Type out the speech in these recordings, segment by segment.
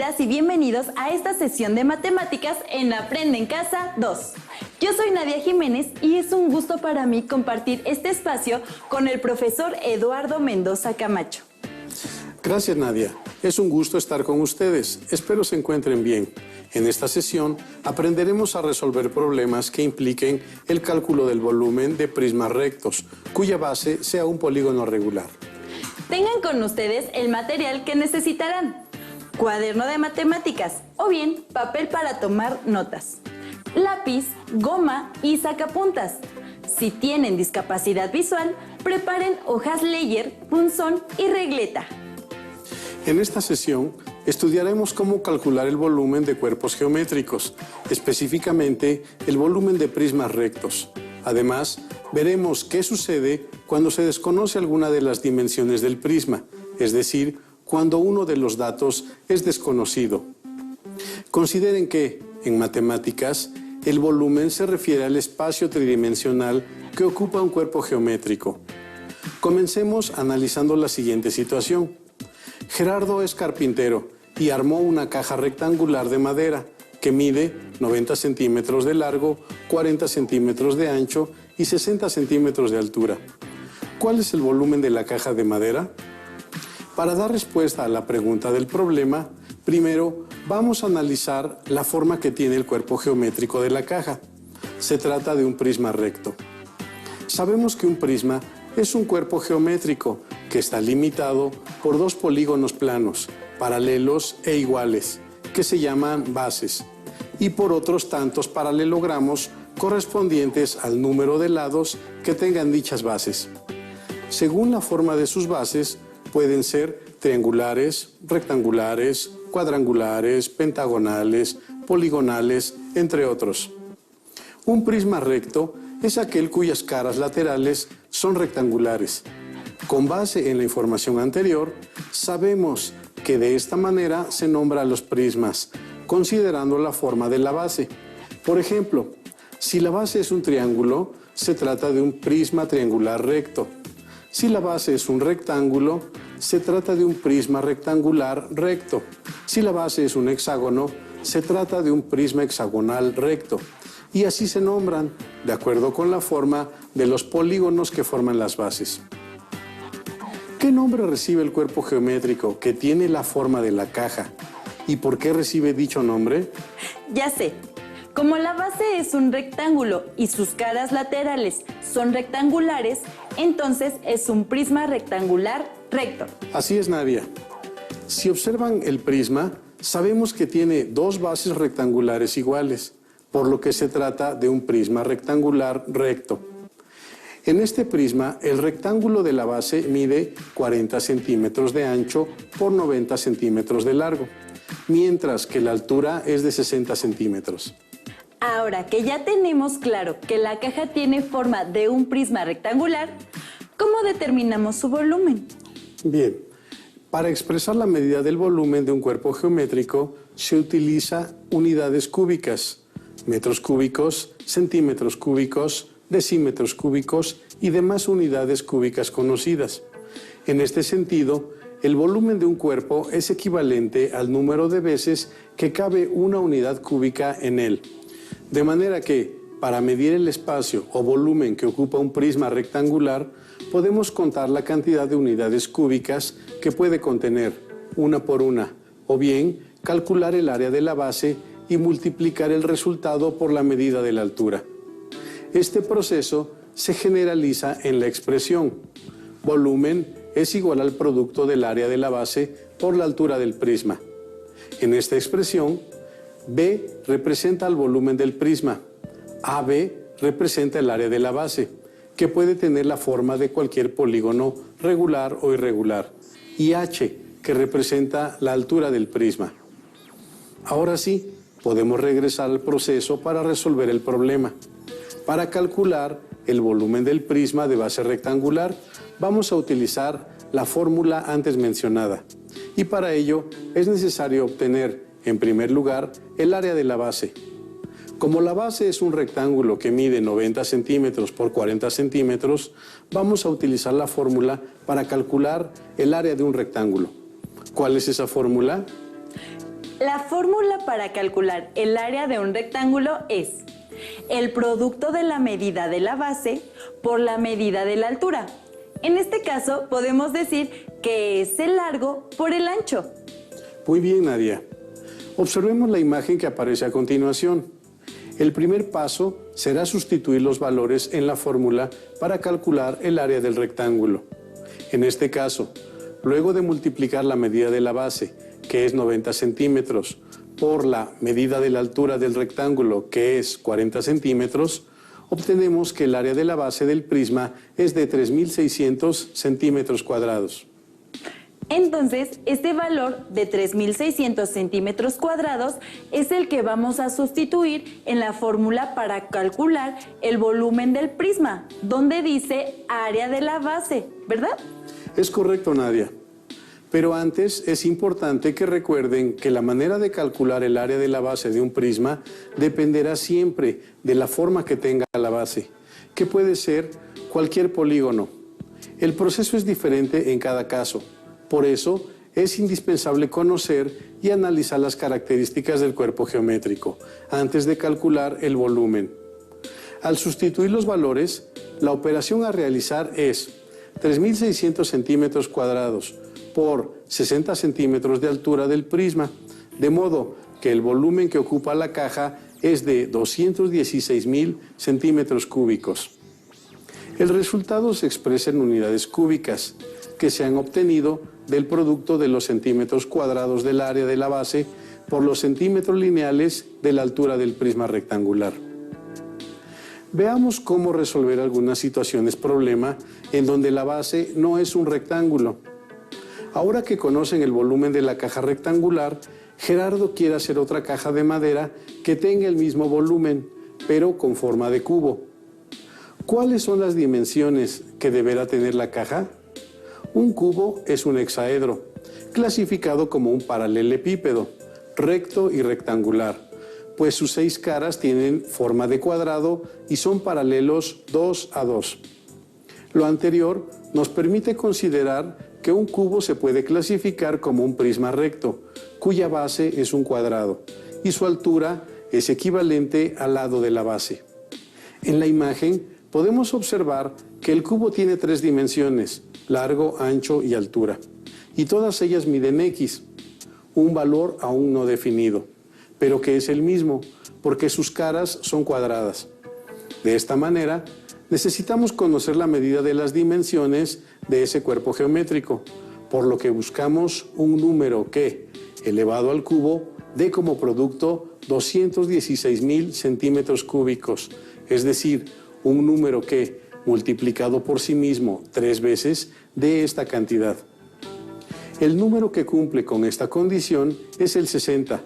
Bienvenidas y bienvenidos a esta sesión de matemáticas en Aprende en Casa 2. Yo soy Nadia Jiménez y es un gusto para mí compartir este espacio con el profesor Eduardo Mendoza Camacho. Gracias, Nadia. Es un gusto estar con ustedes. Espero se encuentren bien. En esta sesión aprenderemos a resolver problemas que impliquen el cálculo del volumen de prismas rectos, cuya base sea un polígono regular. Tengan con ustedes el material que necesitarán: cuaderno de matemáticas o bien papel para tomar notas, lápiz, goma y sacapuntas. Si tienen discapacidad visual, preparen hojas Leyer, punzón y regleta. En esta sesión estudiaremos cómo calcular el volumen de cuerpos geométricos, específicamente el volumen de prismas rectos. Además, veremos qué sucede cuando se desconoce alguna de las dimensiones del prisma, es decir, cuando uno de los datos es desconocido. Consideren que, en matemáticas, el volumen se refiere al espacio tridimensional que ocupa un cuerpo geométrico. Comencemos analizando la siguiente situación. Gerardo es carpintero y armó una caja rectangular de madera que mide 90 centímetros de largo, 40 centímetros de ancho y 60 centímetros de altura. ¿Cuál es el volumen de la caja de madera? Para dar respuesta a la pregunta del problema, primero vamos a analizar la forma que tiene el cuerpo geométrico de la caja. Se trata de un prisma recto. Sabemos que un prisma es un cuerpo geométrico que está limitado por dos polígonos planos, paralelos e iguales, que se llaman bases, y por otros tantos paralelogramos correspondientes al número de lados que tengan dichas bases. Según la forma de sus bases, pueden ser triangulares, rectangulares, cuadrangulares, pentagonales, poligonales, entre otros. Un prisma recto es aquel cuyas caras laterales son rectangulares. Con base en la información anterior, sabemos que de esta manera se nombran los prismas, considerando la forma de la base. Por ejemplo, si la base es un triángulo, se trata de un prisma triangular recto. Si la base es un rectángulo, se trata de un prisma rectangular recto. Si la base es un hexágono, se trata de un prisma hexagonal recto. Y así se nombran, de acuerdo con la forma de los polígonos que forman las bases. ¿Qué nombre recibe el cuerpo geométrico que tiene la forma de la caja? ¿Y por qué recibe dicho nombre? Ya sé. Como la base es un rectángulo y sus caras laterales son rectangulares, entonces es un prisma rectangular recto. Así es, Nadia. Si observan el prisma, sabemos que tiene dos bases rectangulares iguales, por lo que se trata de un prisma rectangular recto. En este prisma, el rectángulo de la base mide 40 centímetros de ancho por 90 centímetros de largo, mientras que la altura es de 60 centímetros. Ahora que ya tenemos claro que la caja tiene forma de un prisma rectangular, ¿cómo determinamos su volumen? Bien, para expresar la medida del volumen de un cuerpo geométrico se utiliza unidades cúbicas, metros cúbicos, centímetros cúbicos, decímetros cúbicos y demás unidades cúbicas conocidas. En este sentido, el volumen de un cuerpo es equivalente al número de veces que cabe una unidad cúbica en él. De manera que, para medir el espacio o volumen que ocupa un prisma rectangular, podemos contar la cantidad de unidades cúbicas que puede contener, una por una, o bien calcular el área de la base y multiplicar el resultado por la medida de la altura. Este proceso se generaliza en la expresión: volumen es igual al producto del área de la base por la altura del prisma. En esta expresión, B representa el volumen del prisma, AB representa el área de la base, que puede tener la forma de cualquier polígono regular o irregular, y H, que representa la altura del prisma. Ahora sí, podemos regresar al proceso para resolver el problema. Para calcular el volumen del prisma de base rectangular, vamos a utilizar la fórmula antes mencionada. Y para ello es necesario obtener, en primer lugar, el área de la base. Como la base es un rectángulo que mide 90 centímetros por 40 centímetros, vamos a utilizar la fórmula para calcular el área de un rectángulo. ¿Cuál es esa fórmula? La fórmula para calcular el área de un rectángulo es el producto de la medida de la base por la medida de la altura. En este caso, podemos decir que es el largo por el ancho. Muy bien, Nadia. Observemos la imagen que aparece a continuación. El primer paso será sustituir los valores en la fórmula para calcular el área del rectángulo. En este caso, luego de multiplicar la medida de la base, que es 90 centímetros, por la medida de la altura del rectángulo, que es 40 centímetros, obtenemos que el área de la base del prisma es de 3.600 centímetros cuadrados. Entonces, este valor de 3.600 centímetros cuadrados es el que vamos a sustituir en la fórmula para calcular el volumen del prisma, donde dice área de la base, ¿verdad? Es correcto, Nadia. Pero antes es importante que recuerden que la manera de calcular el área de la base de un prisma dependerá siempre de la forma que tenga la base, que puede ser cualquier polígono. El proceso es diferente en cada caso. Por eso, es indispensable conocer y analizar las características del cuerpo geométrico antes de calcular el volumen. Al sustituir los valores, la operación a realizar es 3.600 centímetros cuadrados por 60 centímetros de altura del prisma, de modo que el volumen que ocupa la caja es de 216.000 centímetros cúbicos. El resultado se expresa en unidades cúbicas, que se han obtenido del producto de los centímetros cuadrados del área de la base por los centímetros lineales de la altura del prisma rectangular. Veamos cómo resolver algunas situaciones problema en donde la base no es un rectángulo. Ahora que conocen el volumen de la caja rectangular, Gerardo quiere hacer otra caja de madera que tenga el mismo volumen, pero con forma de cubo. ¿Cuáles son las dimensiones que deberá tener la caja? Un cubo es un hexaedro, clasificado como un paralelepípedo, recto y rectangular, pues sus 6 caras tienen forma de cuadrado y son paralelos 2 a 2. Lo anterior nos permite considerar que un cubo se puede clasificar como un prisma recto, cuya base es un cuadrado, y su altura es equivalente al lado de la base. En la imagen podemos observar que el cubo tiene 3 dimensiones, largo, ancho y altura, y todas ellas miden X, un valor aún no definido, pero que es el mismo, porque sus caras son cuadradas. De esta manera, necesitamos conocer la medida de las dimensiones de ese cuerpo geométrico, por lo que buscamos un número que, elevado al cubo, dé como producto 216.000 centímetros cúbicos, es decir, un número que, multiplicado por sí mismo 3 veces, dé esta cantidad. El número que cumple con esta condición es el 60,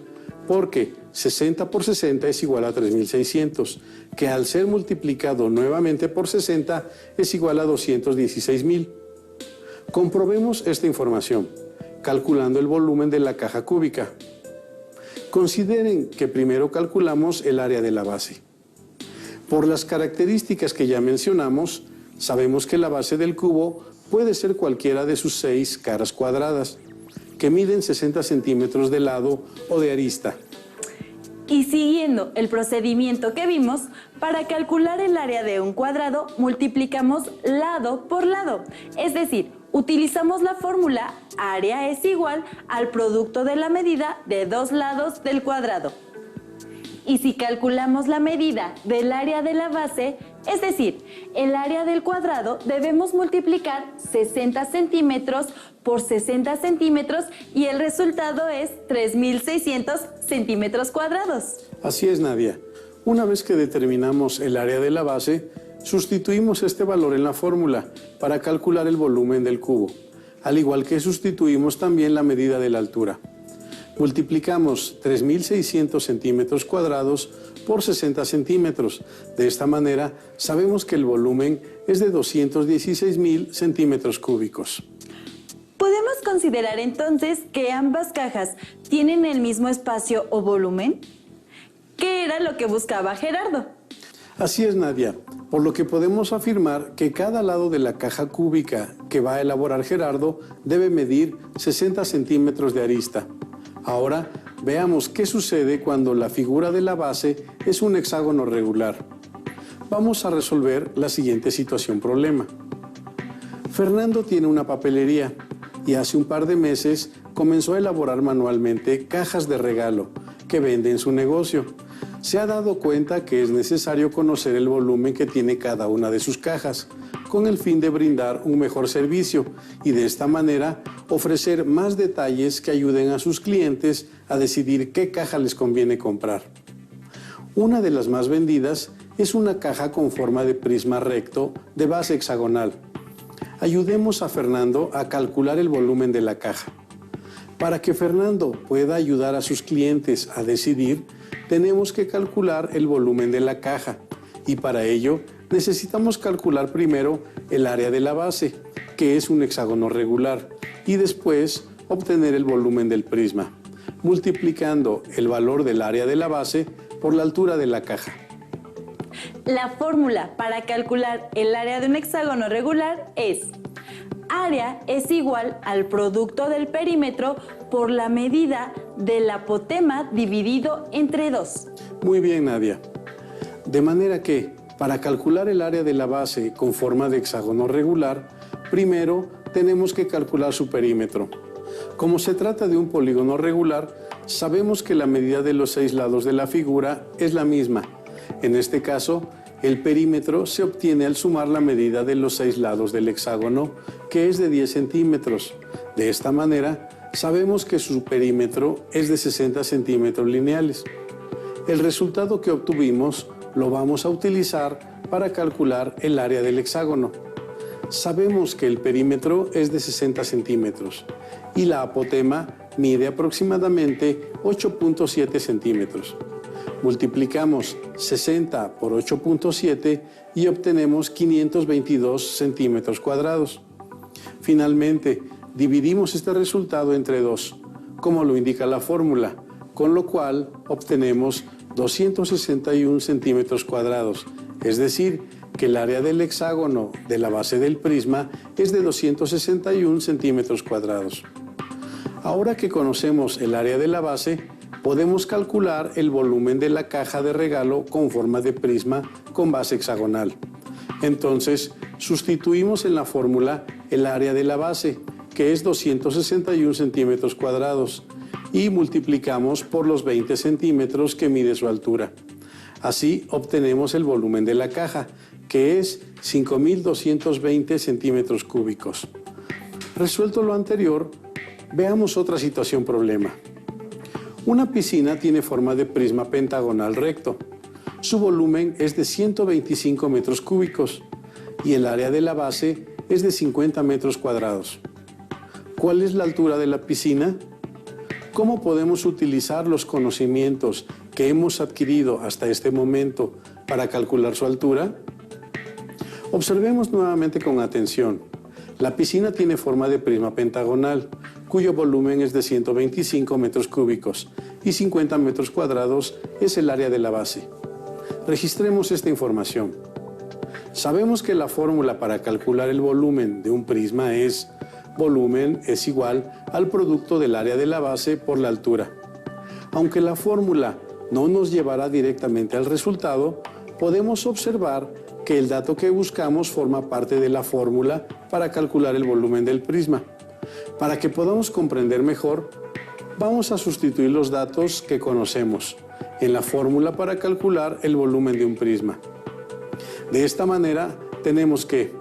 porque 60 por 60 es igual a 3.600, que al ser multiplicado nuevamente por 60 es igual a 216.000. Comprobemos esta información, calculando el volumen de la caja cúbica. Consideren que primero calculamos el área de la base. Por las características que ya mencionamos, sabemos que la base del cubo puede ser cualquiera de sus 6 caras cuadradas, que miden 60 centímetros de lado o de arista. Y siguiendo el procedimiento que vimos, para calcular el área de un cuadrado multiplicamos lado por lado, es decir, utilizamos la fórmula área es igual al producto de la medida de 2 lados del cuadrado. Y si calculamos la medida del área de la base, es decir, el área del cuadrado, debemos multiplicar 60 centímetros por 60 centímetros y el resultado es 3.600 centímetros cuadrados. Así es, Nadia. Una vez que determinamos el área de la base, sustituimos este valor en la fórmula para calcular el volumen del cubo, al igual que sustituimos también la medida de la altura. Multiplicamos 3.600 centímetros cuadrados por 60 centímetros. De esta manera, sabemos que el volumen es de 216.000 centímetros cúbicos. ¿Podemos considerar entonces que ambas cajas tienen el mismo espacio o volumen? ¿Qué era lo que buscaba Gerardo? Así es, Nadia, por lo que podemos afirmar que cada lado de la caja cúbica que va a elaborar Gerardo debe medir 60 centímetros de arista. Ahora, veamos qué sucede cuando la figura de la base es un hexágono regular. Vamos a resolver la siguiente situación-problema. Fernando tiene una papelería y hace un par de meses comenzó a elaborar manualmente cajas de regalo que vende en su negocio. Se ha dado cuenta que es necesario conocer el volumen que tiene cada una de sus cajas, con el fin de brindar un mejor servicio y de esta manera ofrecer más detalles que ayuden a sus clientes a decidir qué caja les conviene comprar. Una de las más vendidas es una caja con forma de prisma recto de base hexagonal. Ayudemos a Fernando a calcular el volumen de la caja. Para que Fernando pueda ayudar a sus clientes a decidir, tenemos que calcular el volumen de la caja y para ello necesitamos calcular primero el área de la base, que es un hexágono regular, y después obtener el volumen del prisma, multiplicando el valor del área de la base por la altura de la caja. La fórmula para calcular el área de un hexágono regular es: área es igual al producto del perímetro por la medida del apotema dividido entre 2. Muy bien, Nadia. De manera que, para calcular el área de la base con forma de hexágono regular, primero tenemos que calcular su perímetro. Como se trata de un polígono regular, sabemos que la medida de los 6 lados de la figura es la misma. En este caso, el perímetro se obtiene al sumar la medida de los 6 lados del hexágono, que es de 10 centímetros. De esta manera, sabemos que su perímetro es de 60 centímetros lineales. El resultado que obtuvimos lo vamos a utilizar para calcular el área del hexágono. Sabemos que el perímetro es de 60 centímetros y la apotema mide aproximadamente 8.7 centímetros. Multiplicamos 60 por 8.7 y obtenemos 522 centímetros cuadrados. Finalmente, dividimos este resultado entre 2, como lo indica la fórmula, con lo cual obtenemos 261 centímetros cuadrados, es decir, que el área del hexágono de la base del prisma es de 261 centímetros cuadrados. Ahora que conocemos el área de la base, podemos calcular el volumen de la caja de regalo con forma de prisma con base hexagonal. Entonces, sustituimos en la fórmula el área de la base, que es 261 centímetros cuadrados, y multiplicamos por los 20 centímetros que mide su altura. Así obtenemos el volumen de la caja, que es 5.220 centímetros cúbicos. Resuelto lo anterior, veamos otra situación-problema. Una piscina tiene forma de prisma pentagonal recto. Su volumen es de 125 metros cúbicos y el área de la base es de 50 metros cuadrados. ¿Cuál es la altura de la piscina? ¿Cómo podemos utilizar los conocimientos que hemos adquirido hasta este momento para calcular su altura? Observemos nuevamente con atención. La piscina tiene forma de prisma pentagonal, cuyo volumen es de 125 metros cúbicos y 50 metros cuadrados es el área de la base. Registremos esta información. Sabemos que la fórmula para calcular el volumen de un prisma es: volumen es igual al producto del área de la base por la altura. Aunque la fórmula no nos llevará directamente al resultado, podemos observar que el dato que buscamos forma parte de la fórmula para calcular el volumen del prisma. Para que podamos comprender mejor, vamos a sustituir los datos que conocemos en la fórmula para calcular el volumen de un prisma. De esta manera, tenemos que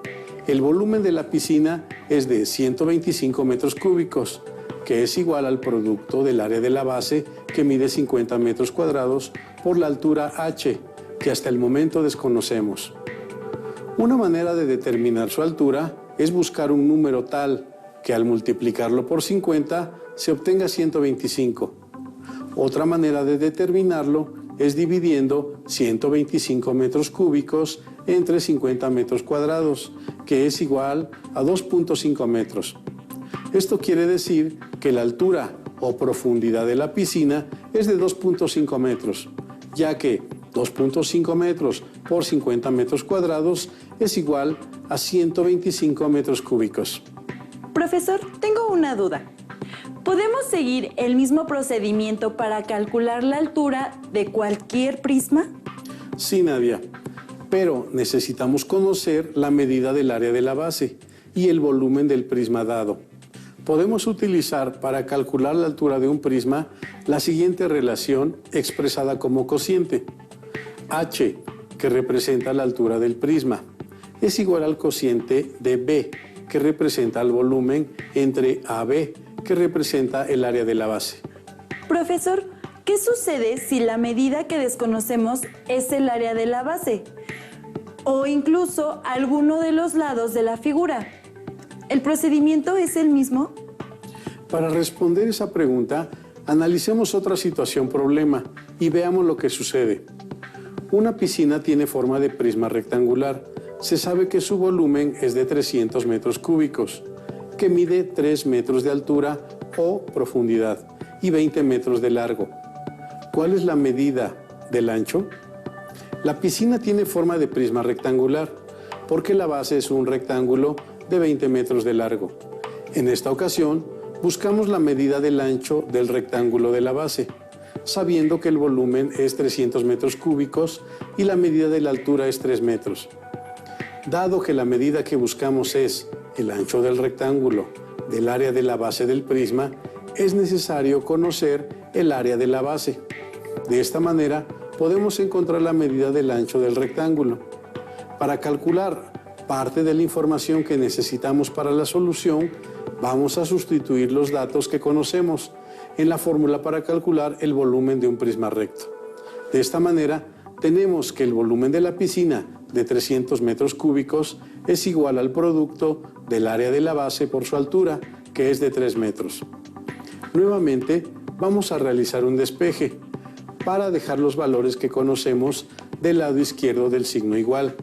el volumen de la piscina es de 125 metros cúbicos, que es igual al producto del área de la base, que mide 50 metros cuadrados, por la altura h, que hasta el momento desconocemos. Una manera de determinar su altura es buscar un número tal que al multiplicarlo por 50 se obtenga 125. Otra manera de determinarlo es dividiendo 125 metros cúbicos entre 50 metros cuadrados, que es igual a 2.5 metros. Esto quiere decir que la altura o profundidad de la piscina es de 2.5 metros, ya que 2.5 metros por 50 metros cuadrados es igual a 125 metros cúbicos. Profesor, tengo una duda. ¿Podemos seguir el mismo procedimiento para calcular la altura de cualquier prisma? Sí, Nadia, pero necesitamos conocer la medida del área de la base y el volumen del prisma dado. Podemos utilizar para calcular la altura de un prisma la siguiente relación expresada como cociente. H, que representa la altura del prisma, es igual al cociente de B, que representa el volumen, entre AB, que representa el área de la base. Profesor, ¿qué sucede si la medida que desconocemos es el área de la base? O incluso alguno de los lados de la figura. ¿El procedimiento es el mismo? Para responder esa pregunta, analicemos otra situación problema y veamos lo que sucede. Una piscina tiene forma de prisma rectangular. Se sabe que su volumen es de 300 metros cúbicos, que mide 3 metros de altura o profundidad y 20 metros de largo. ¿Cuál es la medida del ancho? La piscina tiene forma de prisma rectangular, porque la base es un rectángulo de 20 metros de largo. En esta ocasión, buscamos la medida del ancho del rectángulo de la base, sabiendo que el volumen es 300 metros cúbicos y la medida de la altura es 3 metros. Dado que la medida que buscamos es el ancho del rectángulo del área de la base del prisma, es necesario conocer el área de la base. De esta manera, podemos encontrar la medida del ancho del rectángulo. Para calcular parte de la información que necesitamos para la solución, vamos a sustituir los datos que conocemos en la fórmula para calcular el volumen de un prisma recto. De esta manera, tenemos que el volumen de la piscina de 300 metros cúbicos es igual al producto del área de la base por su altura, que es de 3 metros. Nuevamente, vamos a realizar un despeje para dejar los valores que conocemos del lado izquierdo del signo igual.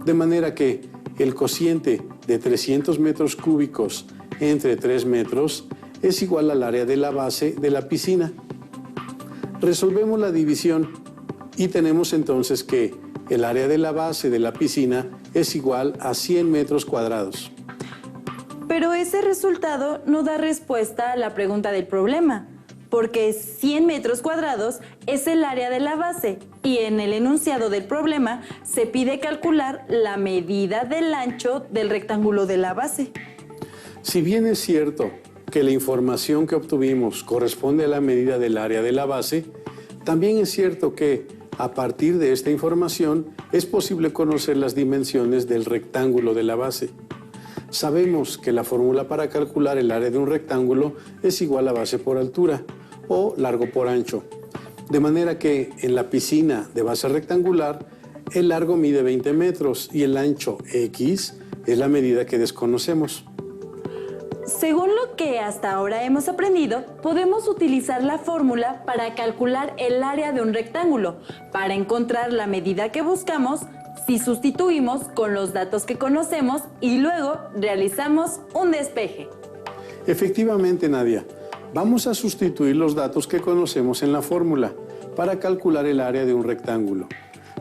De manera que el cociente de 300 metros cúbicos entre 3 metros es igual al área de la base de la piscina. Resolvemos la división y tenemos entonces que el área de la base de la piscina es igual a 100 metros cuadrados. Pero ese resultado no da respuesta a la pregunta del problema, porque 100 metros cuadrados es el área de la base y en el enunciado del problema se pide calcular la medida del ancho del rectángulo de la base. Si bien es cierto que la información que obtuvimos corresponde a la medida del área de la base, también es cierto que a partir de esta información es posible conocer las dimensiones del rectángulo de la base. Sabemos que la fórmula para calcular el área de un rectángulo es igual a base por altura o largo por ancho. De manera que en la piscina de base rectangular el largo mide 20 metros y el ancho X es la medida que desconocemos. Según lo que hasta ahora hemos aprendido, podemos utilizar la fórmula para calcular el área de un rectángulo, para encontrar la medida que buscamos si sustituimos con los datos que conocemos y luego realizamos un despeje. Efectivamente, Nadia, vamos a sustituir los datos que conocemos en la fórmula para calcular el área de un rectángulo.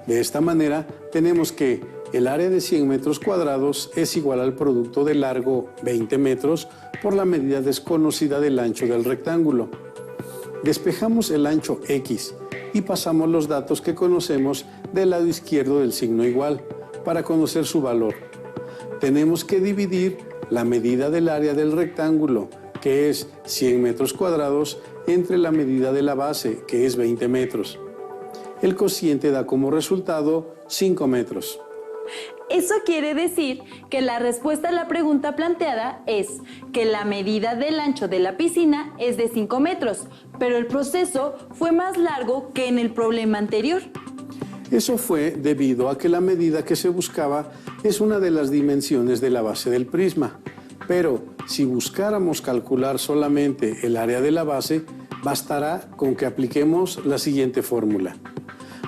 De esta manera, tenemos que el área de 100 metros cuadrados es igual al producto de largo 20 metros por la medida desconocida del ancho del rectángulo. Despejamos el ancho X y pasamos los datos que conocemos del lado izquierdo del signo igual para conocer su valor. Tenemos que dividir la medida del área del rectángulo, que es 100 metros cuadrados, entre la medida de la base, que es 20 metros. El cociente da como resultado 5 metros. Eso quiere decir que la respuesta a la pregunta planteada es que la medida del ancho de la piscina es de 5 metros, pero el proceso fue más largo que en el problema anterior. Eso fue debido a que la medida que se buscaba es una de las dimensiones de la base del prisma. Pero si buscáramos calcular solamente el área de la base, bastará con que apliquemos la siguiente fórmula.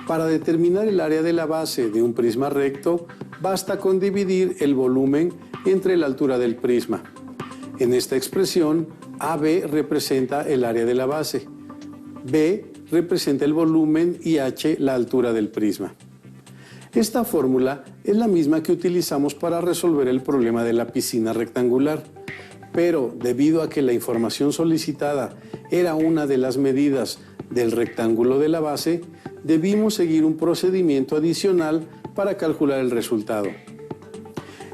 Para determinar el área de la base de un prisma recto, basta con dividir el volumen entre la altura del prisma. En esta expresión, AB representa el área de la base, B representa el volumen y H la altura del prisma. Esta fórmula es la misma que utilizamos para resolver el problema de la piscina rectangular, pero debido a que la información solicitada era una de las medidas del rectángulo de la base, debimos seguir un procedimiento adicional para calcular el resultado.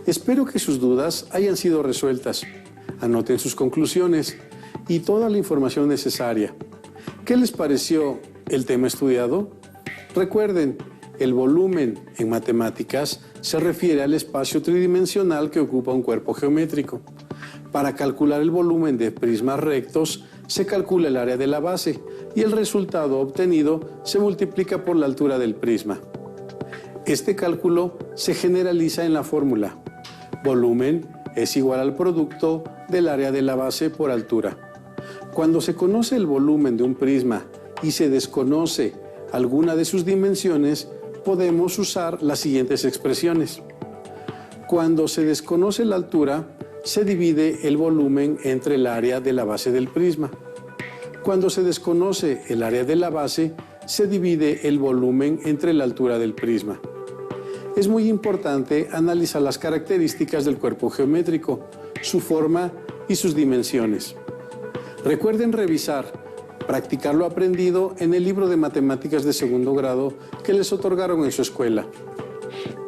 Espero que sus dudas hayan sido resueltas. Anoten sus conclusiones y toda la información necesaria. ¿Qué les pareció el tema estudiado? Recuerden, el volumen en matemáticas se refiere al espacio tridimensional que ocupa un cuerpo geométrico. Para calcular el volumen de prismas rectos, se calcula el área de la base y el resultado obtenido se multiplica por la altura del prisma. Este cálculo se generaliza en la fórmula. Volumen es igual al producto del área de la base por altura. Cuando se conoce el volumen de un prisma y se desconoce alguna de sus dimensiones, podemos usar las siguientes expresiones. Cuando se desconoce la altura, se divide el volumen entre el área de la base del prisma. Cuando se desconoce el área de la base, se divide el volumen entre la altura del prisma. Es muy importante analizar las características del cuerpo geométrico, su forma y sus dimensiones. Recuerden revisar, practicar lo aprendido en el libro de matemáticas de segundo grado que les otorgaron en su escuela.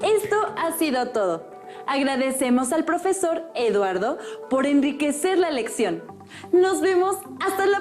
Esto ha sido todo. Agradecemos al profesor Eduardo por enriquecer la lección. Nos vemos hasta la próxima.